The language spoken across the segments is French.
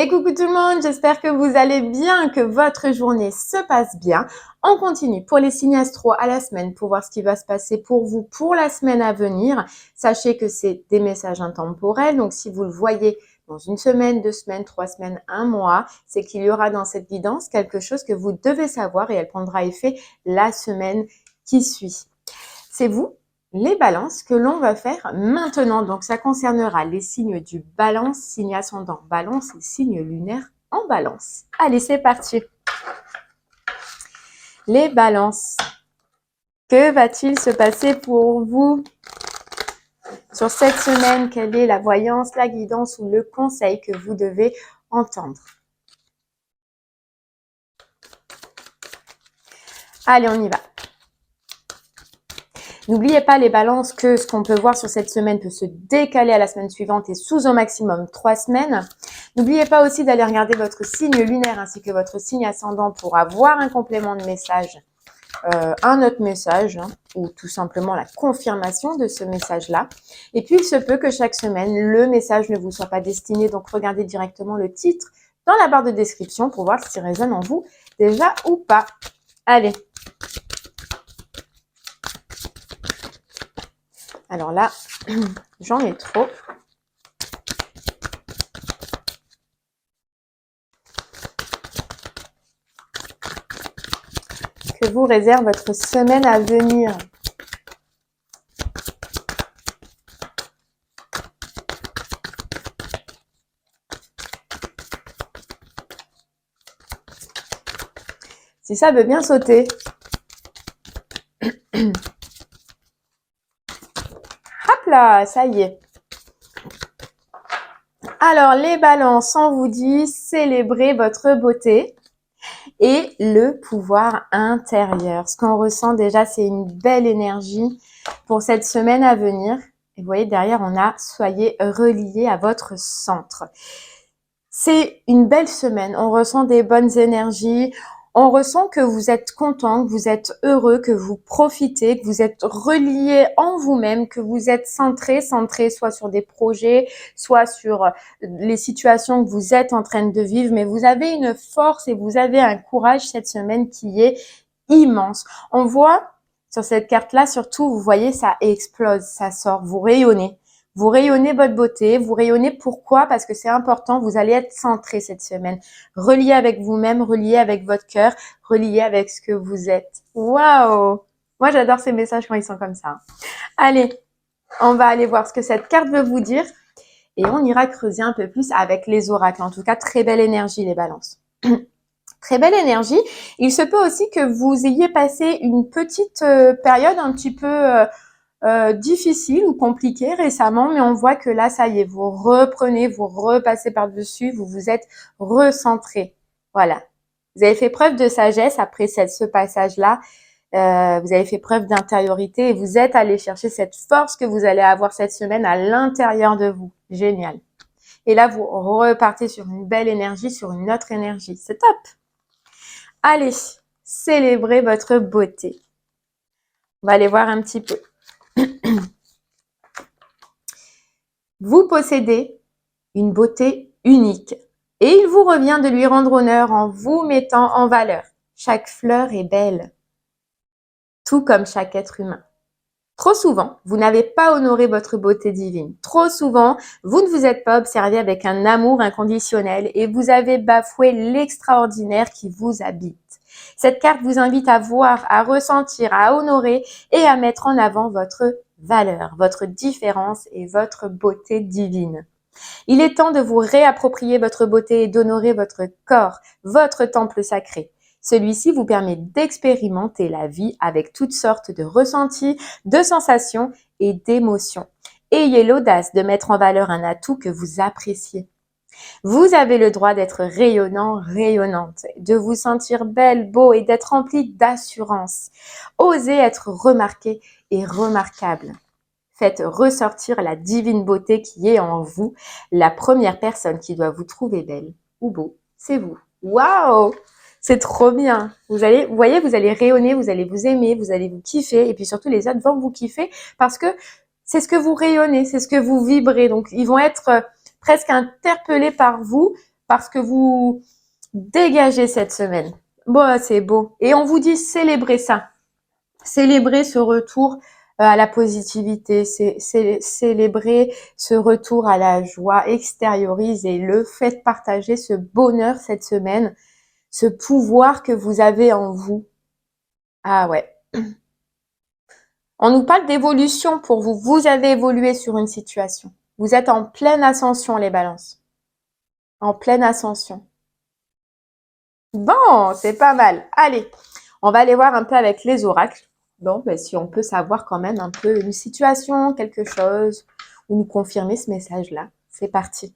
Et coucou tout le monde, j'espère que vous allez bien, que votre journée se passe bien. On continue pour les signes astro à la semaine pour voir ce qui va se passer pour vous pour la semaine à venir. Sachez que c'est des messages intemporels, donc si vous le voyez dans une semaine, 2 semaines, 3 semaines, un mois, c'est qu'il y aura dans cette guidance quelque chose que vous devez savoir et elle prendra effet la semaine qui suit. C'est vous, les balances, que l'on va faire maintenant. Donc, ça concernera les signes du balance, signe ascendant balance et signe lunaire en balance. Allez, c'est parti. Les balances. Que va-t-il se passer pour vous sur cette semaine? Quelle est la voyance, la guidance ou le conseil que vous devez entendre? Allez, on y va. N'oubliez pas les balances que ce qu'on peut voir sur cette semaine peut se décaler à la semaine suivante et sous au maximum 3 semaines. N'oubliez pas aussi d'aller regarder votre signe lunaire ainsi que votre signe ascendant pour avoir un complément de message, un autre message ou tout simplement la confirmation de ce message-là. Et puis il se peut que chaque semaine, le message ne vous soit pas destiné, donc regardez directement le titre dans la barre de description pour voir s'il résonne en vous déjà ou pas. Allez. Alors là, j'en ai trop. Que vous réserve votre semaine à venir? Si ça veut bien sauter. Hop là, ça y est. Alors, les balances, on vous dit, célébrez votre beauté et le pouvoir intérieur. Ce qu'on ressent déjà, c'est une belle énergie pour cette semaine à venir. Et vous voyez, derrière, on a « Soyez reliés à votre centre ». C'est une belle semaine. On ressent des bonnes énergies. On ressent que vous êtes content, que vous êtes heureux, que vous profitez, que vous êtes relié en vous-même, que vous êtes centré soit sur des projets, soit sur les situations que vous êtes en train de vivre. Mais vous avez une force et vous avez un courage cette semaine qui est immense. On voit sur cette carte-là, surtout, vous voyez, ça explose, ça sort, vous rayonnez. Vous rayonnez votre beauté, vous rayonnez pourquoi? Parce que c'est important, vous allez être centré cette semaine. Relié avec vous-même, relié avec votre cœur, relié avec ce que vous êtes. Waouh! Moi, j'adore ces messages quand ils sont comme ça. Allez, on va aller voir ce que cette carte veut vous dire et on ira creuser un peu plus avec les oracles. En tout cas, très belle énergie, les balances. Très belle énergie. Il se peut aussi que vous ayez passé une petite période un petit peu difficile ou compliqué récemment, mais on voit que là, ça y est, vous reprenez, vous repassez par-dessus, vous vous êtes recentré. Voilà. Vous avez fait preuve de sagesse après ce passage-là. Vous avez fait preuve d'intériorité et vous êtes allé chercher cette force que vous allez avoir cette semaine à l'intérieur de vous. Génial. Et là, vous repartez sur une belle énergie, sur une autre énergie. C'est top. Allez, célébrez votre beauté. On va aller voir un petit peu. Vous possédez une beauté unique et il vous revient de lui rendre honneur en vous mettant en valeur. Chaque fleur est belle, tout comme chaque être humain. Trop souvent, vous n'avez pas honoré votre beauté divine. Trop souvent, vous ne vous êtes pas observé avec un amour inconditionnel et vous avez bafoué l'extraordinaire qui vous habite. Cette carte vous invite à voir, à ressentir, à honorer et à mettre en avant votre valeur, votre différence et votre beauté divine. Il est temps de vous réapproprier votre beauté et d'honorer votre corps, votre temple sacré. Celui-ci vous permet d'expérimenter la vie avec toutes sortes de ressentis, de sensations et d'émotions. Ayez l'audace de mettre en valeur un atout que vous appréciez. Vous avez le droit d'être rayonnant, rayonnante, de vous sentir belle, beau et d'être rempli d'assurance. Osez être remarqué et remarquable. Faites ressortir la divine beauté qui est en vous. La première personne qui doit vous trouver belle ou beau, c'est vous. Waouh! C'est trop bien. Vous voyez, vous allez rayonner, vous allez vous aimer, vous allez vous kiffer et puis surtout les autres vont vous kiffer parce que c'est ce que vous rayonnez, c'est ce que vous vibrez. Donc, ils vont être presque interpellés par vous parce que vous dégagez cette semaine. Bon, c'est beau. Et on vous dit célébrez ça. Célébrez ce retour à la positivité, célébrer ce retour à la joie, extériorisez-le, faites partager ce bonheur cette semaine, ce pouvoir que vous avez en vous. Ah ouais. On nous parle d'évolution pour vous. Vous avez évolué sur une situation. Vous êtes en pleine ascension, les balances. En pleine ascension. Bon, c'est pas mal. Allez, on va aller voir un peu avec les oracles. Bon, ben, si on peut savoir quand même un peu une situation, quelque chose, ou nous confirmer ce message-là. C'est parti.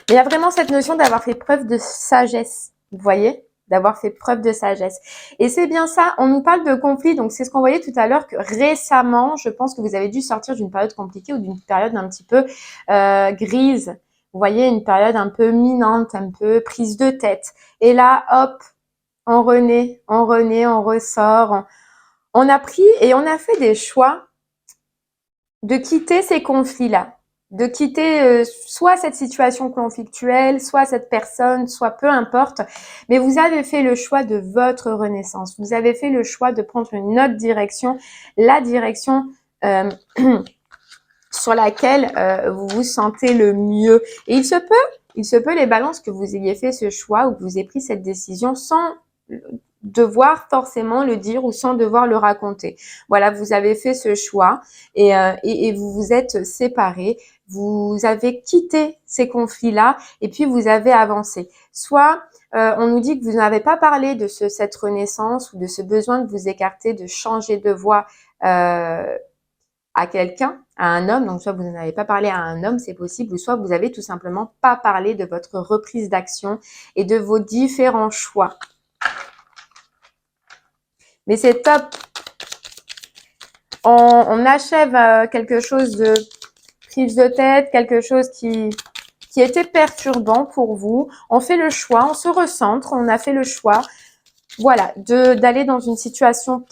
Mais il y a vraiment cette notion d'avoir fait preuve de sagesse, vous voyez, d'avoir fait preuve de sagesse. Et c'est bien ça, on nous parle de conflit, donc c'est ce qu'on voyait tout à l'heure, que récemment, je pense que vous avez dû sortir d'une période compliquée ou d'une période un petit peu grise. Vous voyez, une période un peu minante, un peu prise de tête. Et là, hop, on renaît, on ressort. On a pris et on a fait des choix de quitter ces conflits-là, de quitter soit cette situation conflictuelle, soit cette personne, soit peu importe, mais vous avez fait le choix de votre renaissance. Vous avez fait le choix de prendre une autre direction, la direction sur laquelle vous vous sentez le mieux. Et il se peut les balances que vous ayez fait ce choix ou que vous ayez pris cette décision sans devoir forcément le dire ou sans devoir le raconter. Voilà, vous avez fait ce choix et vous vous êtes séparés, vous avez quitté ces conflits-là et puis vous avez avancé. Soit on nous dit que vous n'avez pas parlé de cette renaissance ou de ce besoin de vous écarter, de changer de voie à quelqu'un, à un homme, donc soit vous n'en avez pas parlé à un homme, c'est possible, ou soit vous avez tout simplement pas parlé de votre reprise d'action et de vos différents choix. Mais c'est top. On achève quelque chose de prise de tête, quelque chose qui était perturbant pour vous. On fait le choix, on se recentre, on a fait le choix, voilà, d'aller dans une situation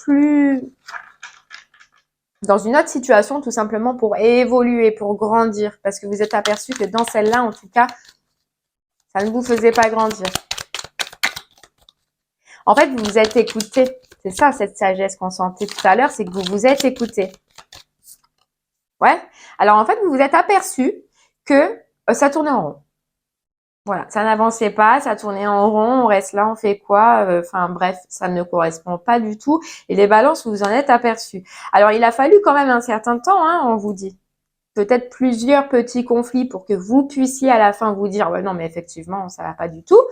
dans une autre situation tout simplement pour évoluer, pour grandir, parce que vous êtes aperçu que dans celle-là, en tout cas, ça ne vous faisait pas grandir. En fait, vous vous êtes écouté. C'est ça, cette sagesse qu'on sentait tout à l'heure, c'est que vous vous êtes écouté. Ouais. Alors, en fait, vous vous êtes aperçu que ça tournait en rond. Voilà, ça n'avançait pas, ça tournait en rond, on reste là, on fait quoi? Enfin bref, ça ne correspond pas du tout. Et les balances, vous vous en êtes aperçus. Alors, il a fallu quand même un certain temps, hein, on vous dit. Peut-être plusieurs petits conflits pour que vous puissiez à la fin vous dire, ouais, non, mais effectivement, ça va pas du tout.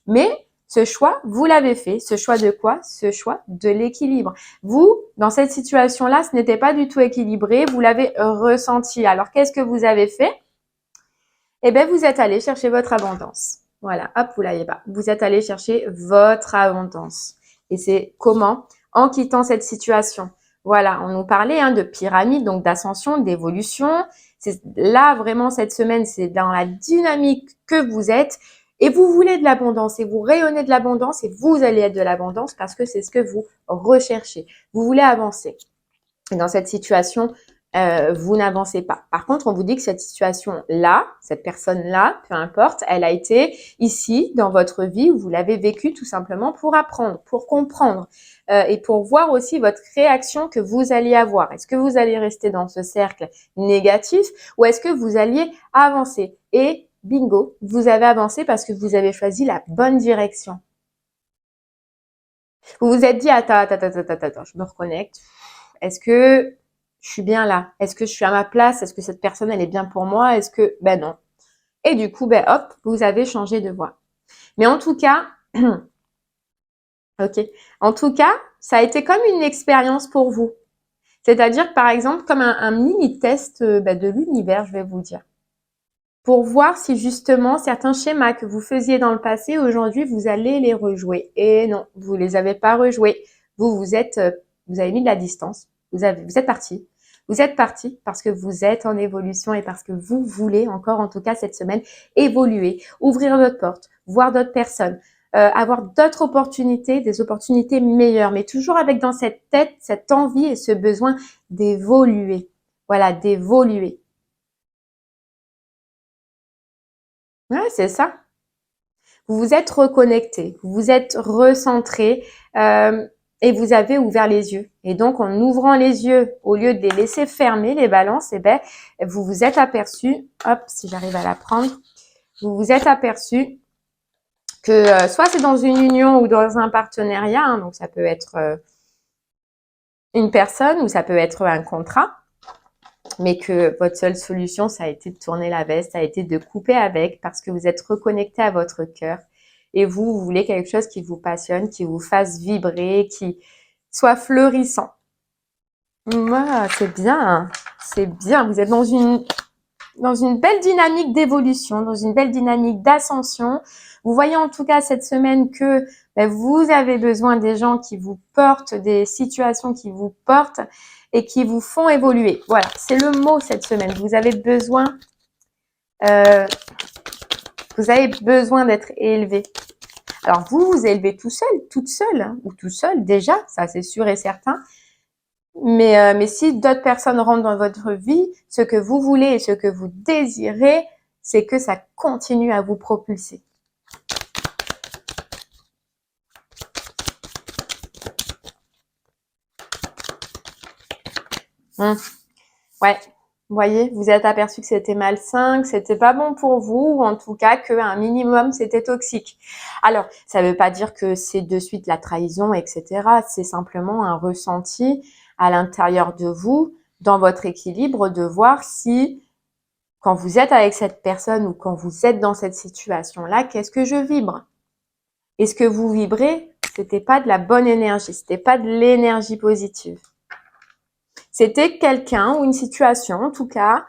Mais ce choix, vous l'avez fait. Ce choix de quoi? Ce choix de l'équilibre. Vous, dans cette situation-là, ce n'était pas du tout équilibré. Vous l'avez ressenti. Alors, qu'est-ce que vous avez fait? Eh bien, vous êtes allé chercher votre abondance. Voilà, hop, vous l'avez pas. Vous êtes allé chercher votre abondance. Et c'est comment? En quittant cette situation. Voilà, on nous parlait de pyramide, donc d'ascension, d'évolution. C'est là, vraiment, cette semaine, c'est dans la dynamique que vous êtes. Et vous voulez de l'abondance et vous rayonnez de l'abondance et vous allez être de l'abondance parce que c'est ce que vous recherchez. Vous voulez avancer. Et dans cette situation, vous n'avancez pas. Par contre, on vous dit que cette situation-là, cette personne-là, peu importe, elle a été ici dans votre vie où vous l'avez vécue tout simplement pour apprendre, pour comprendre et pour voir aussi votre réaction que vous alliez avoir. Est-ce que vous allez rester dans ce cercle négatif ou est-ce que vous alliez avancer? Et bingo, vous avez avancé parce que vous avez choisi la bonne direction. Vous vous êtes dit, attends, je me reconnecte. Est-ce que je suis bien là? Est-ce que je suis à ma place? Est-ce que cette personne, elle est bien pour moi? Est-ce que, ben non. Et du coup, ben hop, vous avez changé de voie. Mais en tout cas, ok. En tout cas, ça a été comme une expérience pour vous. C'est-à-dire, par exemple, comme un mini test de l'univers, je vais vous dire. Pour voir si justement certains schémas que vous faisiez dans le passé, aujourd'hui, vous allez les rejouer. Et non, vous les avez pas rejoués. Vous avez mis de la distance. Vous êtes parti. Vous êtes parti parce que vous êtes en évolution et parce que vous voulez encore, en tout cas cette semaine, évoluer, ouvrir d'autres portes, voir d'autres personnes, avoir d'autres opportunités, des opportunités meilleures, mais toujours avec dans cette tête, cette envie et ce besoin d'évoluer. Voilà, d'évoluer. Ouais, c'est ça. Vous vous êtes reconnecté, vous vous êtes recentré et vous avez ouvert les yeux. Et donc, en ouvrant les yeux, au lieu de les laisser fermer, les balances, eh ben, vous vous êtes aperçu, hop, si j'arrive à la prendre, vous vous êtes aperçu que soit c'est dans une union ou dans un partenariat, hein, donc ça peut être une personne ou ça peut être un contrat, mais que votre seule solution, ça a été de tourner la veste, ça a été de couper avec parce que vous êtes reconnecté à votre cœur et vous voulez quelque chose qui vous passionne, qui vous fasse vibrer, qui soit fleurissant. Voilà, c'est bien, hein. C'est bien. Vous êtes dans une belle dynamique d'évolution, dans une belle dynamique d'ascension. Vous voyez en tout cas cette semaine que vous avez besoin des gens qui vous portent, des situations qui vous portent et qui vous font évoluer. Voilà, c'est le mot cette semaine. Vous avez besoin d'être élevé. Alors vous vous élevez tout seul, toute seule, hein, ou tout seul déjà, ça c'est sûr et certain. Mais si d'autres personnes rentrent dans votre vie, ce que vous voulez et ce que vous désirez, c'est que ça continue à vous propulser. Ouais, vous voyez, vous êtes aperçu que c'était malsain, que c'était pas bon pour vous, ou en tout cas qu'un minimum c'était toxique. Alors, ça veut pas dire que c'est de suite la trahison, etc. C'est simplement un ressenti à l'intérieur de vous, dans votre équilibre, de voir si quand vous êtes avec cette personne ou quand vous êtes dans cette situation-là, qu'est-ce que je vibre? Et ce que vous vibrez, c'était pas de la bonne énergie, c'était pas de l'énergie positive. C'était quelqu'un ou une situation, en tout cas,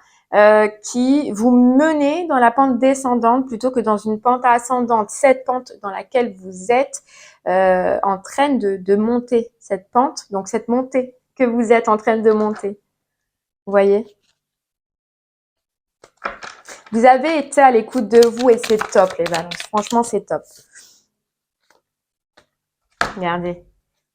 qui vous menait dans la pente descendante plutôt que dans une pente ascendante. Cette pente dans laquelle vous êtes en train de monter, cette pente, donc cette montée que vous êtes en train de monter. Vous voyez? Vous avez été à l'écoute de vous et c'est top, les balances. Franchement, c'est top. Regardez.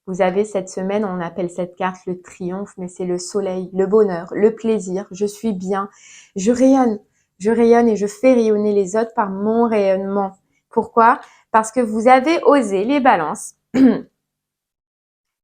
Vous avez cette semaine, on appelle cette carte le triomphe, mais c'est le soleil, le bonheur, le plaisir. Je suis bien. Je rayonne et je fais rayonner les autres par mon rayonnement. Pourquoi? Parce que vous avez osé, les balances,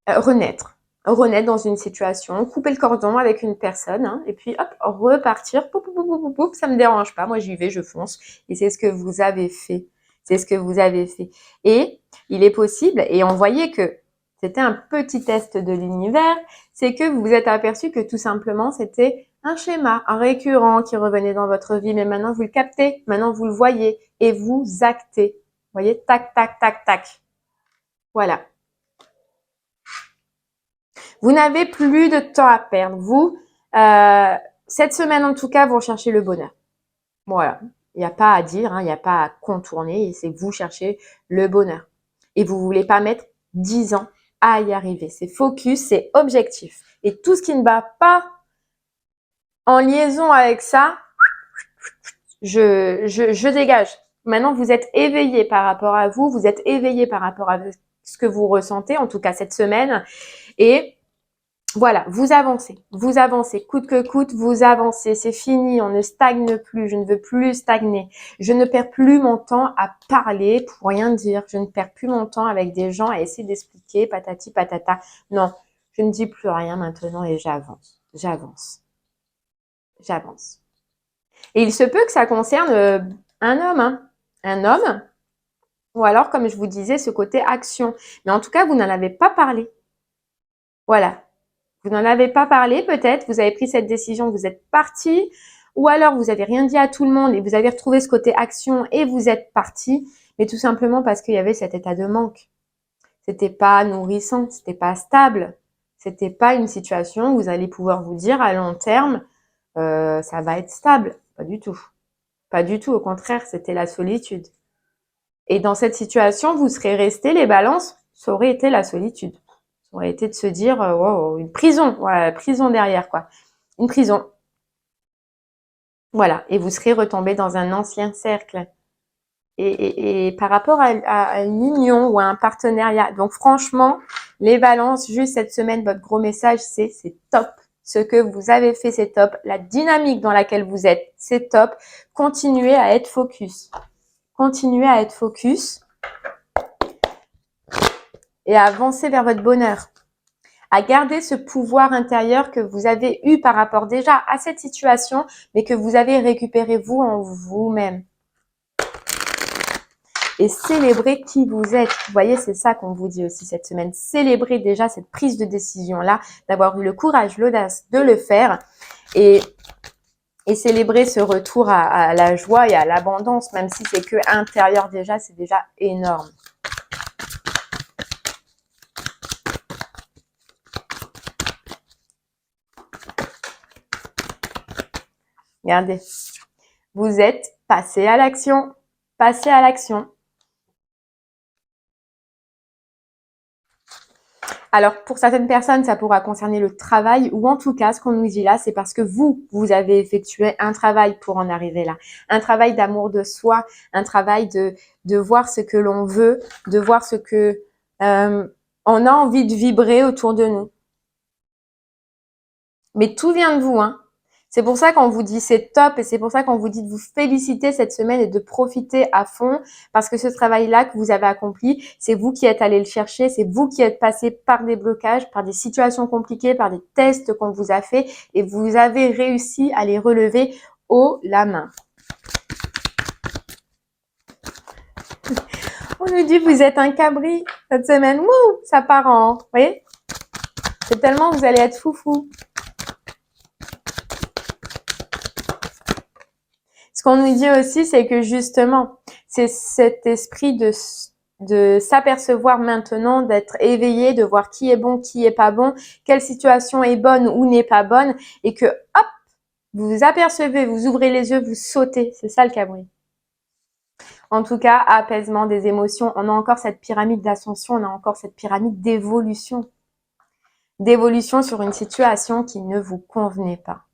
renaître dans une situation, couper le cordon avec une personne, hein, et puis hop, repartir, poup, poup, poup, poup, poup, ça me dérange pas, moi j'y vais, je fonce, et c'est ce que vous avez fait, c'est ce que vous avez fait. Et il est possible, et on voyait que c'était un petit test de l'univers, c'est que vous vous êtes aperçu que tout simplement c'était un schéma, un récurrent qui revenait dans votre vie, mais maintenant vous le captez, maintenant vous le voyez, et vous actez. Vous voyez, tac, tac, tac, tac. Voilà. Vous n'avez plus de temps à perdre. Vous, cette semaine en tout cas, vous recherchez le bonheur. Voilà. Il n'y a pas à dire, hein, il n'y a pas à contourner. C'est que vous cherchez le bonheur. Et vous voulez pas mettre 10 ans à y arriver. C'est focus, c'est objectif. Et tout ce qui ne va pas en liaison avec ça, je dégage. Maintenant, vous êtes éveillé par rapport à vous. Vous êtes éveillé par rapport à ce que vous ressentez, en tout cas cette semaine. Et voilà, vous avancez, coûte que coûte, vous avancez, c'est fini, on ne stagne plus, je ne veux plus stagner, je ne perds plus mon temps à parler pour rien dire, je ne perds plus mon temps avec des gens à essayer d'expliquer, patati patata, non, je ne dis plus rien maintenant et j'avance. Et il se peut que ça concerne un homme, hein, un homme, ou alors comme je vous disais, ce côté action, mais en tout cas, vous n'en avez pas parlé, voilà. Vous n'en avez pas parlé peut-être, vous avez pris cette décision, vous êtes parti, ou alors vous avez rien dit à tout le monde et vous avez retrouvé ce côté action et vous êtes parti, mais tout simplement parce qu'il y avait cet état de manque. C'était pas nourrissant, c'était pas stable, c'était pas une situation où vous allez pouvoir vous dire à long terme, ça va être stable. Pas du tout. Pas du tout, au contraire, c'était la solitude. Et dans cette situation, vous serez resté les balances, ça aurait été la solitude. Ça aurait été de se dire, wow, une prison, ouais, prison derrière, quoi. Une prison. Voilà. Et vous serez retombé dans un ancien cercle. et par rapport à une union ou à un partenariat. Donc franchement, les balances, juste cette semaine, votre gros message, c'est top. Ce que vous avez fait, c'est top. La dynamique dans laquelle vous êtes, c'est top. Continuez à être focus. Continuez à être focus et à avancer vers votre bonheur. À garder ce pouvoir intérieur que vous avez eu par rapport déjà à cette situation, mais que vous avez récupéré vous en vous-même. Et célébrer qui vous êtes. Vous voyez, c'est ça qu'on vous dit aussi cette semaine. Célébrer déjà cette prise de décision-là, d'avoir eu le courage, l'audace de le faire et célébrer ce retour à la joie et à l'abondance, même si c'est que intérieur déjà, c'est déjà énorme. Regardez, vous êtes passé à l'action, passé à l'action. Alors, pour certaines personnes, ça pourra concerner le travail ou en tout cas, ce qu'on nous dit là, c'est parce que vous avez effectué un travail pour en arriver là. Un travail d'amour de soi, un travail de voir ce que l'on veut, de voir ce que on a envie de vibrer autour de nous. Mais tout vient de vous, hein. C'est pour ça qu'on vous dit c'est top et c'est pour ça qu'on vous dit de vous féliciter cette semaine et de profiter à fond parce que ce travail-là que vous avez accompli, c'est vous qui êtes allé le chercher, c'est vous qui êtes passé par des blocages, par des situations compliquées, par des tests qu'on vous a fait et vous avez réussi à les relever haut la main. On nous dit vous êtes un cabri cette semaine, wouh, ça part en, vous voyez, c'est tellement vous allez être foufou. Ce qu'on nous dit aussi, c'est que justement, c'est cet esprit de s'apercevoir maintenant, d'être éveillé, de voir qui est bon, qui est pas bon, quelle situation est bonne ou n'est pas bonne, et que hop, vous vous apercevez, vous ouvrez les yeux, vous sautez. C'est ça le cabri. En tout cas, apaisement des émotions. On a encore cette pyramide d'ascension, on a encore cette pyramide d'évolution. D'évolution sur une situation qui ne vous convenait pas.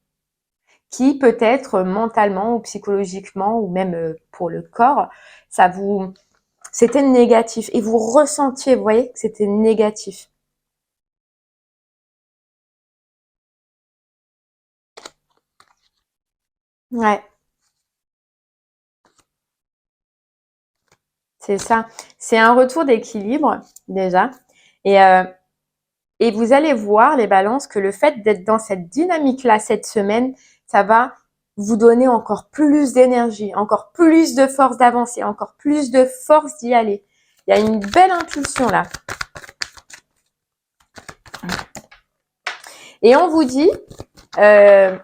Qui peut-être mentalement ou psychologiquement ou même pour le corps, c'était négatif et vous ressentiez, vous voyez, que c'était négatif. Ouais, c'est ça. C'est un retour d'équilibre déjà et et vous allez voir les balances que le fait d'être dans cette dynamique-là cette semaine, ça va vous donner encore plus d'énergie, encore plus de force d'avancer, encore plus de force d'y aller. Il y a une belle impulsion là. Et on vous dit, je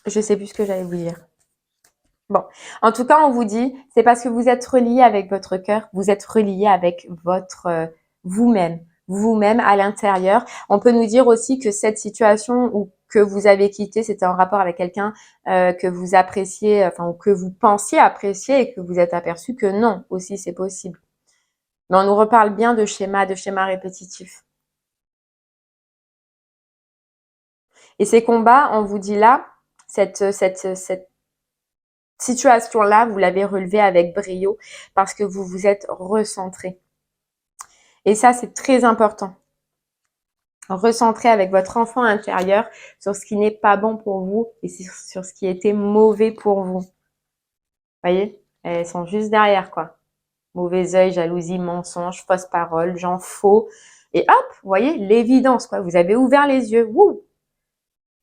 sais plus ce que j'allais vous dire. Bon, en tout cas, on vous dit, c'est parce que vous êtes relié avec votre cœur, vous êtes relié avec votre vous-même à l'intérieur. On peut nous dire aussi que cette situation ou que vous avez quitté, c'était en rapport avec quelqu'un que vous appréciez, enfin ou que vous pensiez apprécier et que vous êtes aperçu que non, aussi c'est possible. Mais on nous reparle bien de schémas répétitifs. Et ces combats, on vous dit là, cette situation-là, vous l'avez relevée avec brio parce que vous vous êtes recentré. Et ça, c'est très important. Recentrer avec votre enfant intérieur sur ce qui n'est pas bon pour vous et sur ce qui était mauvais pour vous. Vous voyez, elles sont juste derrière, quoi. Mauvais œil, jalousie, mensonge, fausse parole, gens faux. Et hop, vous voyez, l'évidence, quoi. Vous avez ouvert les yeux. Wouh!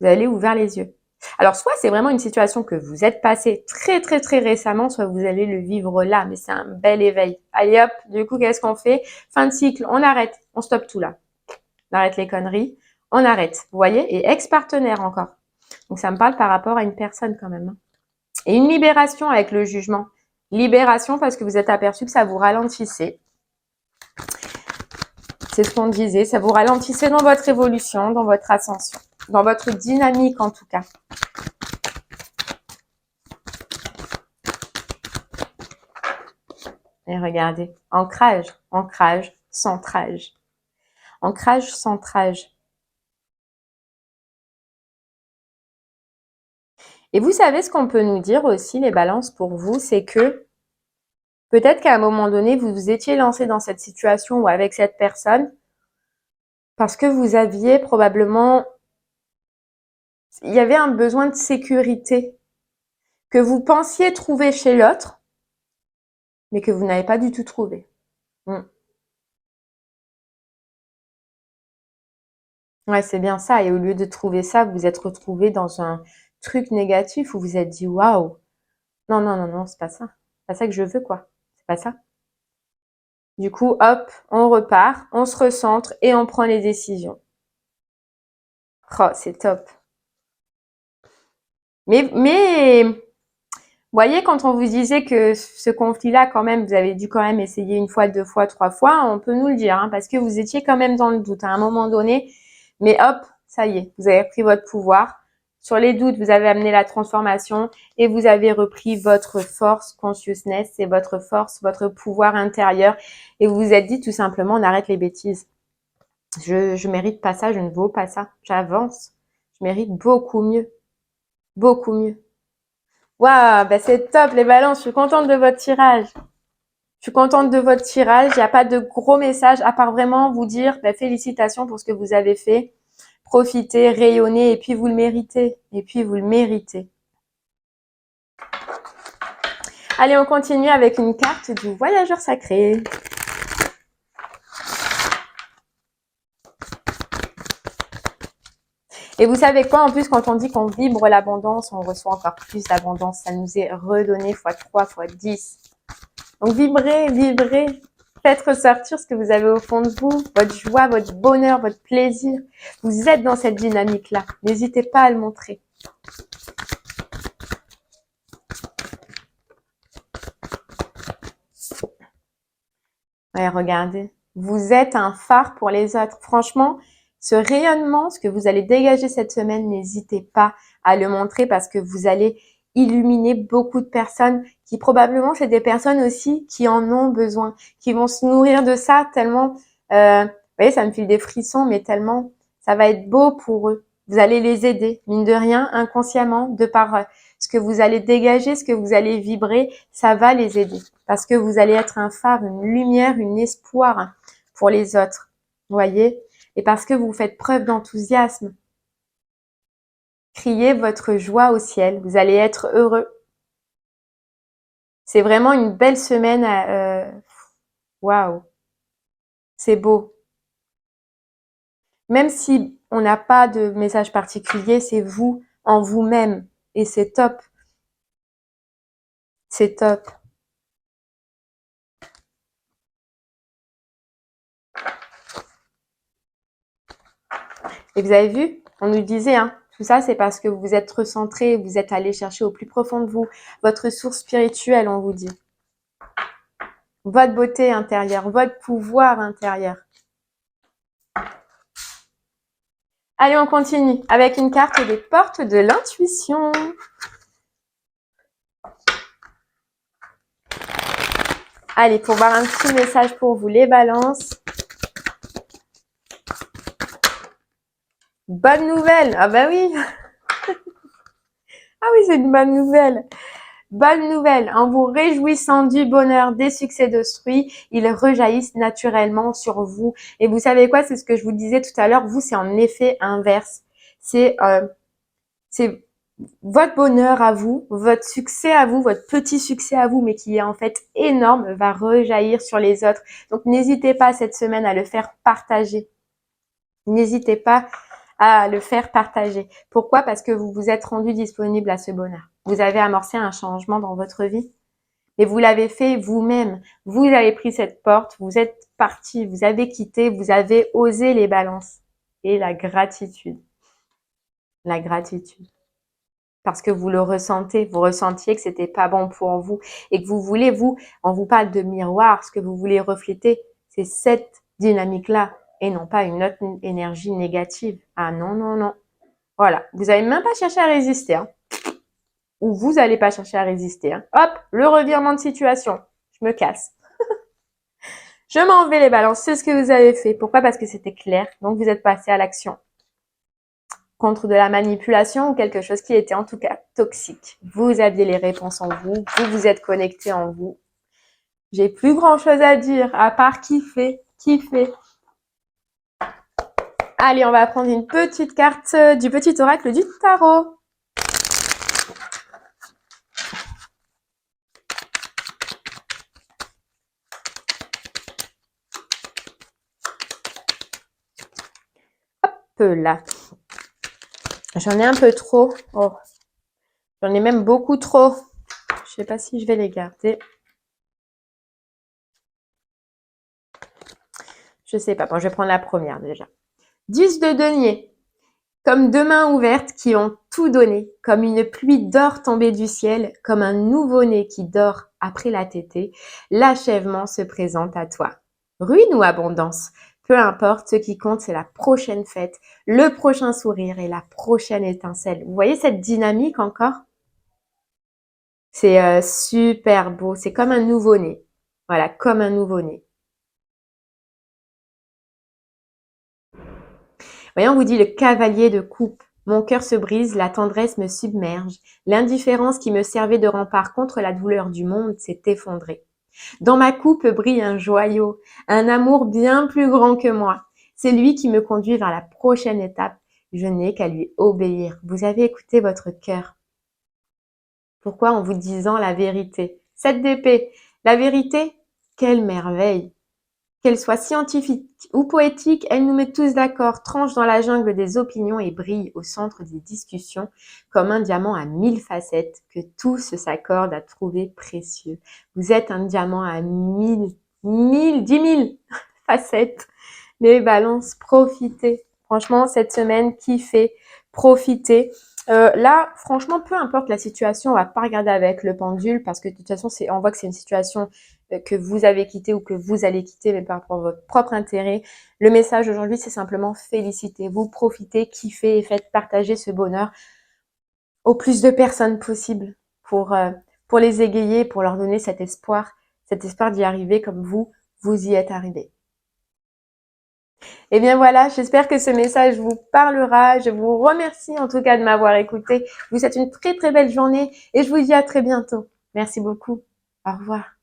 Vous avez ouvert les yeux. Alors, soit c'est vraiment une situation que vous êtes passé très, très, très récemment, soit vous allez le vivre là, mais c'est un bel éveil. Allez hop, du coup, qu'est-ce qu'on fait? Fin de cycle, on arrête, on stoppe tout là. On arrête les conneries, on arrête. Vous voyez? Et ex-partenaire encore. Donc, ça me parle par rapport à une personne quand même. Et une libération avec le jugement. Libération parce que vous êtes aperçu que ça vous ralentissait. C'est ce qu'on disait, ça vous ralentissait dans votre évolution, dans votre ascension, dans votre dynamique en tout cas. Et regardez, ancrage, ancrage, centrage. Ancrage, centrage. Et vous savez ce qu'on peut nous dire aussi, les balances, pour vous, c'est que peut-être qu'à un moment donné, vous vous étiez lancé dans cette situation ou avec cette personne parce que vous aviez probablement, il y avait un besoin de sécurité que vous pensiez trouver chez l'autre, mais que vous n'avez pas du tout trouvé. Ouais, c'est bien ça. Et au lieu de trouver ça, vous vous êtes retrouvé dans un truc négatif où vous vous êtes dit, waouh, non, non, non, non, c'est pas ça. C'est pas ça que je veux, quoi. C'est pas ça. Du coup, hop, on repart, on se recentre et on prend les décisions. Oh, c'est top. Mais, voyez, quand on vous disait que ce conflit-là, quand même, vous avez dû quand même essayer une fois, deux fois, trois fois, on peut nous le dire, hein, parce que vous étiez quand même dans le doute à un moment donné. Mais hop, ça y est, vous avez pris votre pouvoir. Sur les doutes, vous avez amené la transformation et vous avez repris votre force consciousness, c'est votre force, votre pouvoir intérieur. Et vous vous êtes dit tout simplement, on arrête les bêtises. Je mérite pas ça, je ne vaux pas ça. J'avance. Je mérite beaucoup mieux. Beaucoup mieux. Waouh, ben c'est top les balances, je suis contente de votre tirage. Je suis contente de votre tirage. Il n'y a pas de gros message à part vraiment vous dire ben, félicitations pour ce que vous avez fait. Profitez, rayonnez et puis vous le méritez. Et puis vous le méritez. Allez, on continue avec une carte du voyageur sacré. Et vous savez quoi, en plus, quand on dit qu'on vibre l'abondance, on reçoit encore plus d'abondance. Ça nous est redonné fois 3, fois 10. Donc vibrez, vibrez. Faites ressortir ce que vous avez au fond de vous, votre joie, votre bonheur, votre plaisir. Vous êtes dans cette dynamique-là. N'hésitez pas à le montrer. Ouais, regardez. Vous êtes un phare pour les autres. Franchement, ce rayonnement, ce que vous allez dégager cette semaine, n'hésitez pas à le montrer parce que vous allez illuminer beaucoup de personnes qui probablement, c'est des personnes aussi qui en ont besoin, qui vont se nourrir de ça tellement, vous voyez, ça me file des frissons, mais tellement, ça va être beau pour eux. Vous allez les aider, mine de rien, inconsciemment, de par ce que vous allez dégager, ce que vous allez vibrer, ça va les aider. Parce que vous allez être un phare, une lumière, un espoir pour les autres. Vous voyez? Et parce que vous faites preuve d'enthousiasme. Criez votre joie au ciel. Vous allez être heureux. C'est vraiment une belle semaine. Waouh! C'est beau. Même si on n'a pas de message particulier, c'est vous en vous-même. Et c'est top. C'est top. Et vous avez vu, on nous disait, hein, tout ça, c'est parce que vous vous êtes recentré, vous êtes allé chercher au plus profond de vous, votre source spirituelle, on vous dit. Votre beauté intérieure, votre pouvoir intérieur. Allez, on continue avec une carte des portes de l'intuition. Allez, pour voir un petit message pour vous, les balances. Bonne nouvelle. Ah bah oui. Ah oui, c'est une bonne nouvelle. Bonne nouvelle, en vous réjouissant du bonheur des succès d'autrui, ils rejaillissent naturellement sur vous. Et vous savez quoi, c'est ce que je vous disais tout à l'heure, vous c'est en effet inverse. C'est votre bonheur à vous, votre succès à vous, votre petit succès à vous, mais qui est en fait énorme, va rejaillir sur les autres. Donc n'hésitez pas cette semaine à le faire partager. N'hésitez pas à le faire partager. Pourquoi? Parce que vous vous êtes rendu disponible à ce bonheur. Vous avez amorcé un changement dans votre vie. Et vous l'avez fait vous-même. Vous avez pris cette porte, vous êtes parti, vous avez quitté, vous avez osé les balances. Et la gratitude. La gratitude. Parce que vous le ressentez, vous ressentiez que c'était pas bon pour vous et que vous voulez, vous, on vous parle de miroir, ce que vous voulez refléter, c'est cette dynamique-là et non pas une autre énergie négative. Ah non, non, non. Voilà, vous n'avez même pas cherché à résister, hein. Ou vous n'allez pas chercher à résister, hein. Hop, le revirement de situation. Je me casse. Je m'en vais les balances, c'est ce que vous avez fait. Pourquoi? Parce que c'était clair, donc vous êtes passé à l'action. contre de la manipulation ou quelque chose qui était en tout cas toxique. Vous aviez les réponses en vous, vous vous êtes connecté en vous. J'ai plus grand chose à dire à part kiffer, kiffer. Allez, on va prendre une petite carte du petit oracle du tarot. Hop là. J'en ai un peu trop. Oh. J'en ai même beaucoup trop. Je sais pas si je vais les garder. Je sais pas. Bon, je vais prendre la première déjà. 10 de denier. Comme deux mains ouvertes qui ont tout donné, comme une pluie d'or tombée du ciel, comme un nouveau-né qui dort après la tétée, l'achèvement se présente à toi. Ruine ou abondance, peu importe, ce qui compte, c'est la prochaine fête, le prochain sourire et la prochaine étincelle. Vous voyez cette dynamique encore? C'est super beau, c'est comme un nouveau-né. Voilà, comme un nouveau-né. Voyons, on vous dit le cavalier de coupe. Mon cœur se brise, la tendresse me submerge. L'indifférence qui me servait de rempart contre la douleur du monde s'est effondrée. Dans ma coupe brille un joyau, un amour bien plus grand que moi. C'est lui qui me conduit vers la prochaine étape. Je n'ai qu'à lui obéir. Vous avez écouté votre cœur. Pourquoi en vous disant la vérité? 7 d'épée. La vérité, quelle merveille! Qu'elle soit scientifique ou poétique, elle nous met tous d'accord, tranche dans la jungle des opinions et brille au centre des discussions comme un diamant à 1000 facettes que tous s'accordent à trouver précieux. Vous êtes un diamant à 10 000 facettes. Les balances, profitez. Franchement, cette semaine, kiffez, profitez. Là, franchement, peu importe la situation, on va pas regarder avec le pendule parce que de toute façon, on voit que c'est une situation que vous avez quittée ou que vous allez quitter, mais par rapport à votre propre intérêt. Le message aujourd'hui, c'est simplement félicitez-vous, profitez, kiffez et faites partager ce bonheur au plus de personnes possible pour les égayer, pour leur donner cet espoir d'y arriver comme vous y êtes arrivé. Et bien voilà, j'espère que ce message vous parlera. Je vous remercie en tout cas de m'avoir écouté. Je vous souhaite une très très belle journée et je vous dis à très bientôt. Merci beaucoup. Au revoir.